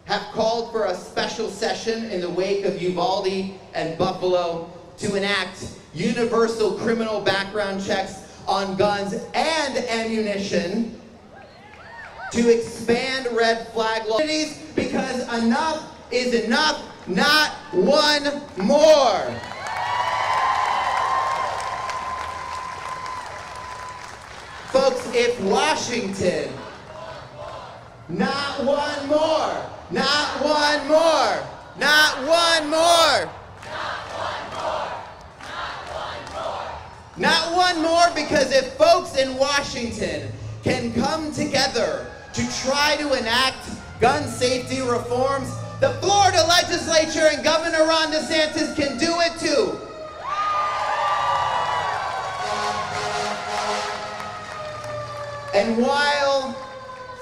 have called for a special session in the wake of Uvalde and Buffalo to enact universal criminal background checks on guns and ammunition, to expand red flag laws, because enough is enough, not one more. Folks, if Washington, not one more, not one more, not one more, not one more, because if folks in Washington can come together to try to enact gun safety reforms, the Florida legislature and Governor Ron DeSantis can do it too. And while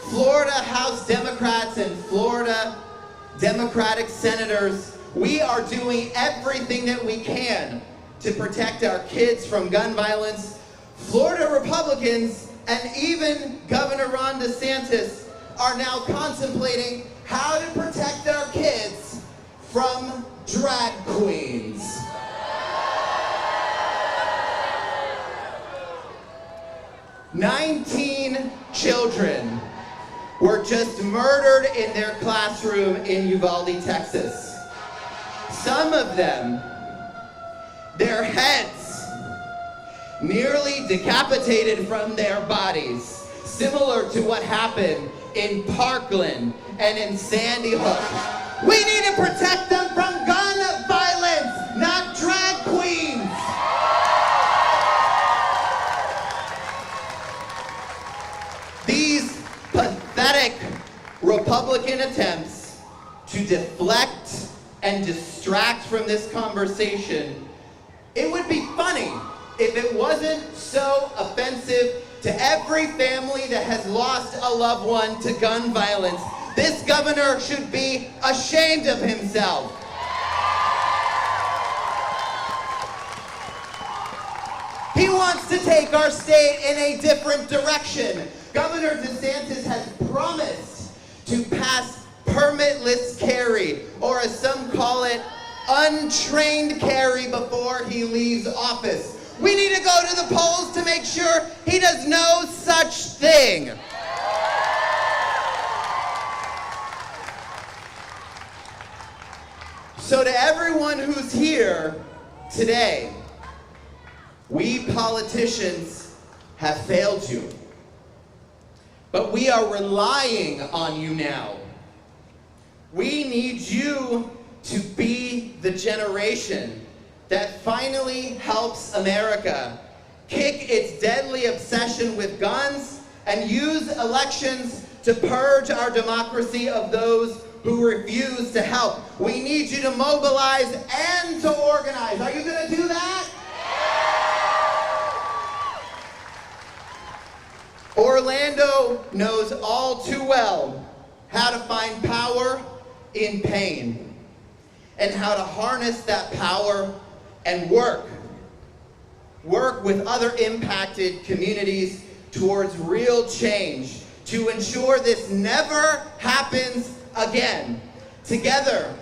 Florida House Democrats and Florida Democratic senators, we are doing everything that we can to protect our kids from gun violence, Florida Republicans and even Governor Ron DeSantis are now contemplating how to protect our kids from drag queens. "19 children were just murdered in their classroom in Uvalde, Texas. Some of them, their heads nearly decapitated from their bodies, similar to what happened in Parkland and in Sandy Hook. We need to protect them from gun violence, not drag queens. These pathetic Republican attempts to deflect and distract from this conversation, it would be funny if it wasn't so offensive to every family that has lost a loved one to gun violence. This governor should be ashamed of himself. He wants to take our state in a different direction. Governor DeSantis has promised to pass permitless carry, or as some call it, untrained carry, before he leaves office. We need to go to the polls to make sure he does no such thing. So to everyone who's here today, we politicians have failed you. But we are relying on you now. We need you to be the generation that finally helps America kick its deadly obsession with guns and use elections to purge our democracy of those who refuse to help. We need you to mobilize and to organize. Are you going to do that? Orlando knows all too well how to find power in pain and how to harness that power and work with other impacted communities towards real change to ensure this never happens again. Together,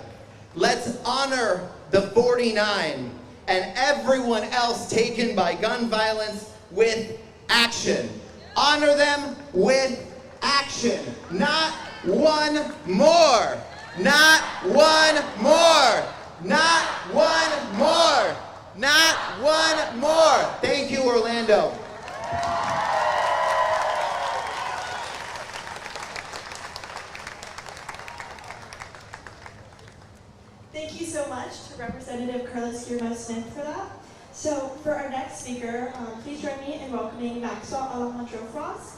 let's honor the 49 and everyone else taken by gun violence with action. Honor them with action. Not one more. Not one more. Not one more. Not one more. Thank you, Orlando. Thank you so much to Representative Carlos Guillermo Smith for that. So for our next speaker, please join me in welcoming Maxwell Frost.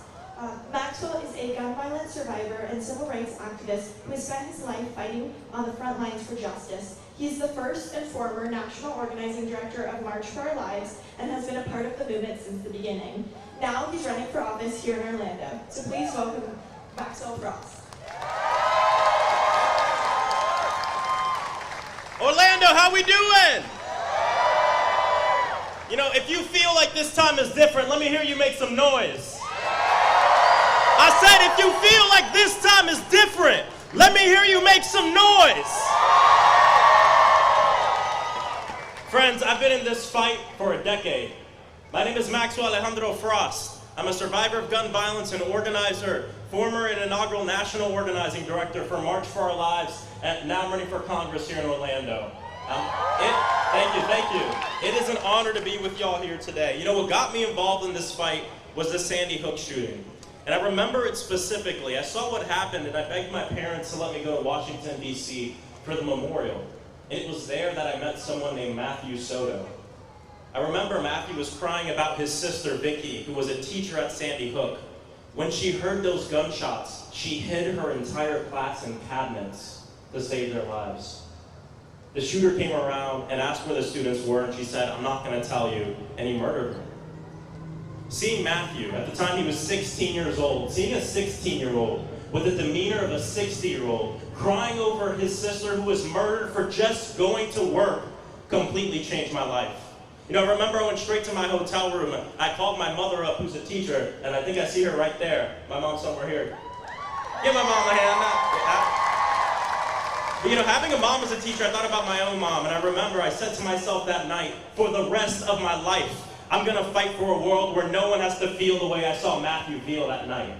Maxwell is a gun violence survivor and civil rights activist who has spent his life fighting on the front lines for justice. He is the first and former national organizing director of March for Our Lives and has been a part of the movement since the beginning. Now he's running for office here in Orlando. So please welcome Maxwell Frost. Orlando, how we doing? You know, if you feel like this time is different, let me hear you make some noise. I said, if you feel like this time is different, Let me hear you make some noise. Friends, I've been in this fight for a decade. My name is Maxwell Frost. I'm a survivor of gun violence and organizer, former and inaugural national organizing director for March for Our Lives, and now I'm running for Congress here in Orlando. Thank you. It is an honor to be with y'all here today. You know, what got me involved in this fight was the Sandy Hook shooting. And I remember it specifically. I saw what happened and I begged my parents to let me go to Washington, D.C. for the memorial. And it was there that I met someone named Matthew Soto. I remember Matthew was crying about his sister, Vicky, who was a teacher at Sandy Hook. When she heard those gunshots, she hid her entire class in cabinets to save their lives. The shooter came around and asked where the students were, and she said, "I'm not going to tell you," and he murdered her. Seeing Matthew, at the time he was 16 years old, seeing a 16-year-old with the demeanor of a 60-year-old, crying over his sister who was murdered for just going to work, completely changed my life. You know, I remember I went straight to my hotel room, and I called my mother up, who's a teacher, and I think I see her right there. My mom's somewhere here. Give my mom a hand. But you know, having a mom as a teacher, I thought about my own mom, and I remember I said to myself that night, for the rest of my life, I'm gonna fight for a world where no one has to feel the way I saw Matthew feel that night.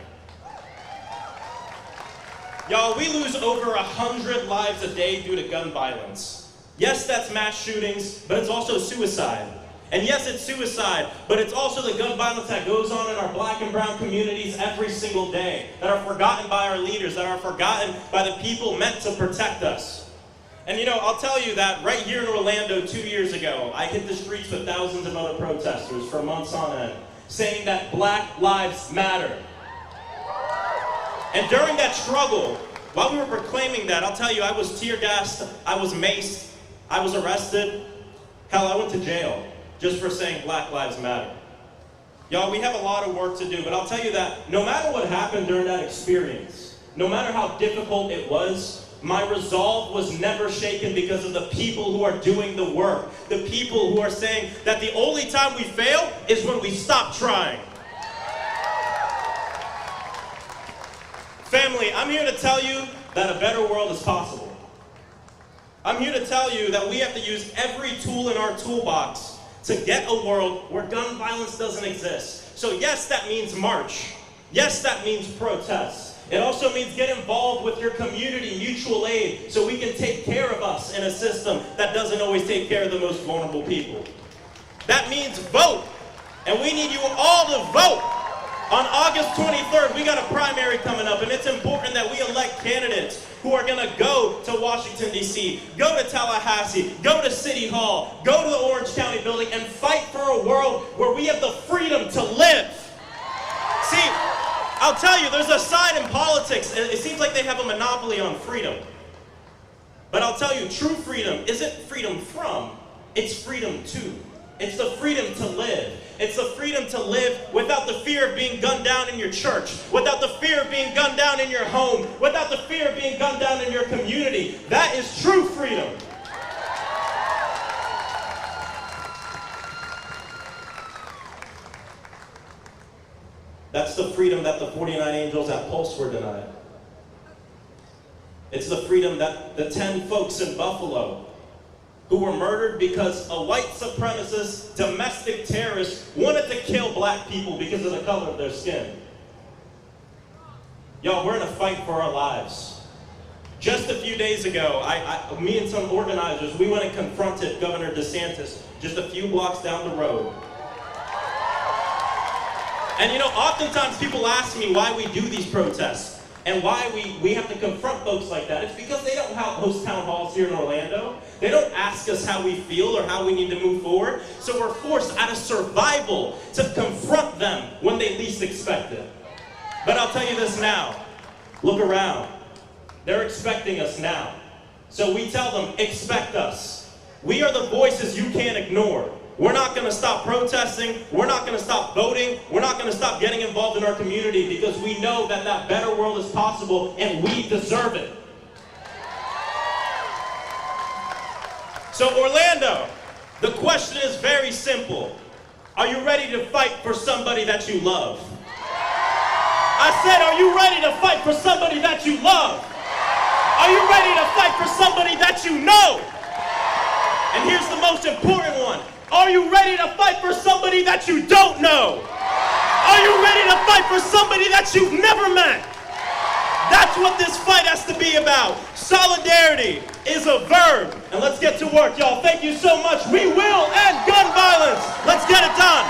Y'all, we lose over 100 lives a day due to gun violence. Yes, that's mass shootings, but it's also suicide. And yes, it's suicide, but it's also the gun violence that goes on in our black and brown communities every single day, that are forgotten by our leaders, that are forgotten by the people meant to protect us. And you know, I'll tell you that right here in Orlando 2 years ago, I hit the streets with thousands of other protesters for months on end, saying that Black Lives Matter. And during that struggle, while we were proclaiming that, I'll tell you, I was tear gassed, I was maced, I was arrested, hell, I went to jail just for saying Black Lives Matter. Y'all, we have a lot of work to do, but I'll tell you that no matter what happened during that experience, no matter how difficult it was, my resolve was never shaken because of the people who are doing the work, the people who are saying that the only time we fail is when we stop trying. Family, I'm here to tell you that a better world is possible. I'm here to tell you that we have to use every tool in our toolbox to get a world where gun violence doesn't exist. So yes, that means march. Yes, that means protest. It also means get involved with your community, mutual aid, so we can take care of us in a system that doesn't always take care of the most vulnerable people. That means vote. And we need you all to vote. On August 23rd, we got a primary coming up, and it's important that we elect candidates who are gonna go to Washington, D.C., go to Tallahassee, go to City Hall, go to the Orange County building, and fight for a world where we have the freedom to live. See, I'll tell you, there's a side in politics, it seems like they have a monopoly on freedom. But I'll tell you, true freedom isn't freedom from, it's freedom to. It's the freedom to live. It's the freedom to live without the fear of being gunned down in your church, without the fear of being gunned down in your home, without the fear of being gunned down in your community. That is true freedom. That's the freedom that the 49 angels at Pulse were denied. It's the freedom that the 10 folks in Buffalo who were murdered because a white supremacist, domestic terrorist wanted to kill black people because of the color of their skin. Y'all, we're in a fight for our lives. Just a few days ago, me and some organizers, we went and confronted Governor DeSantis just a few blocks down the road. And you know, oftentimes people ask me why we do these protests and why we have to confront folks like that. It's because they don't host town halls here in Orlando. They don't ask us how we feel or how we need to move forward. So we're forced out of survival to confront them when they least expect it. But I'll tell you this now, look around. They're expecting us now. So we tell them, expect us. We are the voices you can't ignore. We're not going to stop protesting. We're not going to stop voting. We're not going to stop getting involved in our community because we know that that better world is possible and we deserve it. So Orlando, the question is very simple. Are you ready to fight for somebody that you love? I said, are you ready to fight for somebody that you love? Are you ready to fight for somebody that you know? And here's the most important one. Are you ready to fight for somebody that you don't know? Are you ready to fight for somebody that you've never met? That's what this fight has to be about. Solidarity is a verb. And let's get to work, y'all. Thank you so much. We will end gun violence. Let's get it done.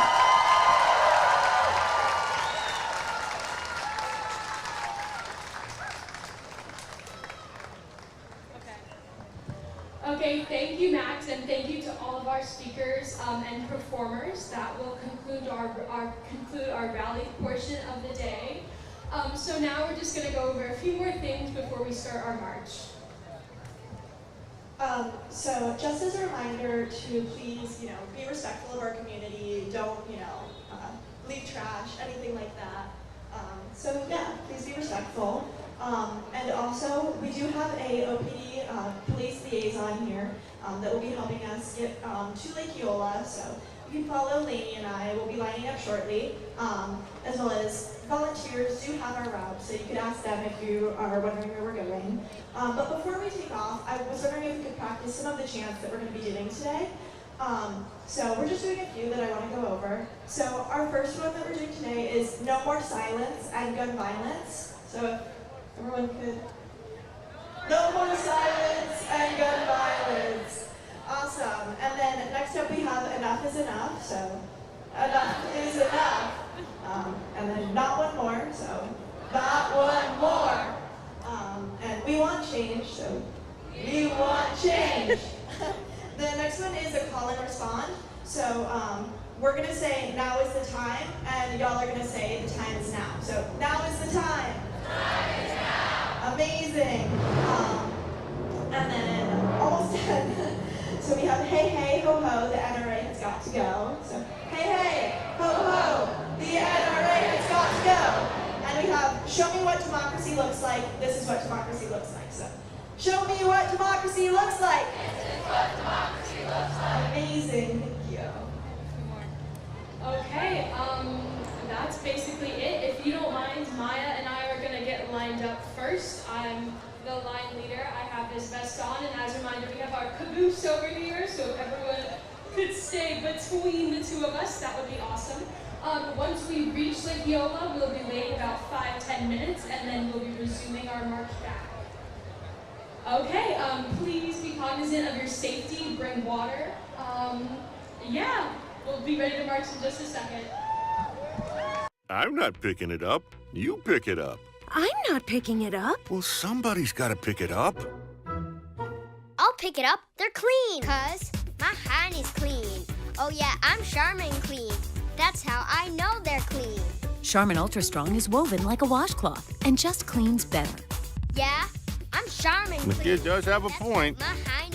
Okay, thank you, Max, and thank you to all of our speakers and performers. That will conclude our rally portion of the day. So now we're just going to go over a few more things before we start our march. So just as a reminder to please, be respectful of our community. Don't, leave trash, anything like that. So yeah, please be respectful. And also, we do have a OPD police liaison here that will be helping us get to Lake Eola. So you can follow Lainey and I. We'll be lining up shortly, as well as volunteers do have our route, so you could ask them if you are wondering where we're going. But before we take off, I was wondering if we could practice some of the chants that we're going to be doing today. So we're just doing a few that I want to go over. So our first one that we're doing today is No More Silence and Gun Violence. So if everyone could. No more silence and gun violence. Awesome. And then next up we have Enough is Enough. So enough is enough. And then Not One More. So not one more. And We Want Change. So we want change. The next one is a call and respond. So we're going to say now is the time, and y'all are going to say the time is now. So now is the time. Time is now. Amazing. And then almost done. So we have Hey Hey Ho Ho, the NRA has got to go. So Hey Hey Ho Ho, the NRA has got to go. And we have Show Me What Democracy Looks Like. This is what democracy looks like. So show me what democracy looks like. This is what democracy looks like. Amazing. Thank you. Okay, that's basically it. If you don't mind, Maya and I are going to get lined up first. I'm the line leader. I have this vest on, and as a reminder, we have our caboose over here, so if everyone could stay between the two of us, that would be awesome. Once we reach Lake Eola, we'll be waiting about 5-10 minutes, and then we'll be resuming our march back. Okay, please be cognizant of your safety, bring water. Yeah, we'll be ready to march in just a second. I'm not picking it up. You pick it up. I'm not picking it up. Well, somebody's got to pick it up. I'll pick it up. They're clean. 'Cause my hand is clean. Oh yeah, I'm Charmin clean. That's how I know they're clean. Charmin Ultra Strong is woven like a washcloth and just cleans better. Yeah, I'm Charmin The clean. kid does have a That's point. My hand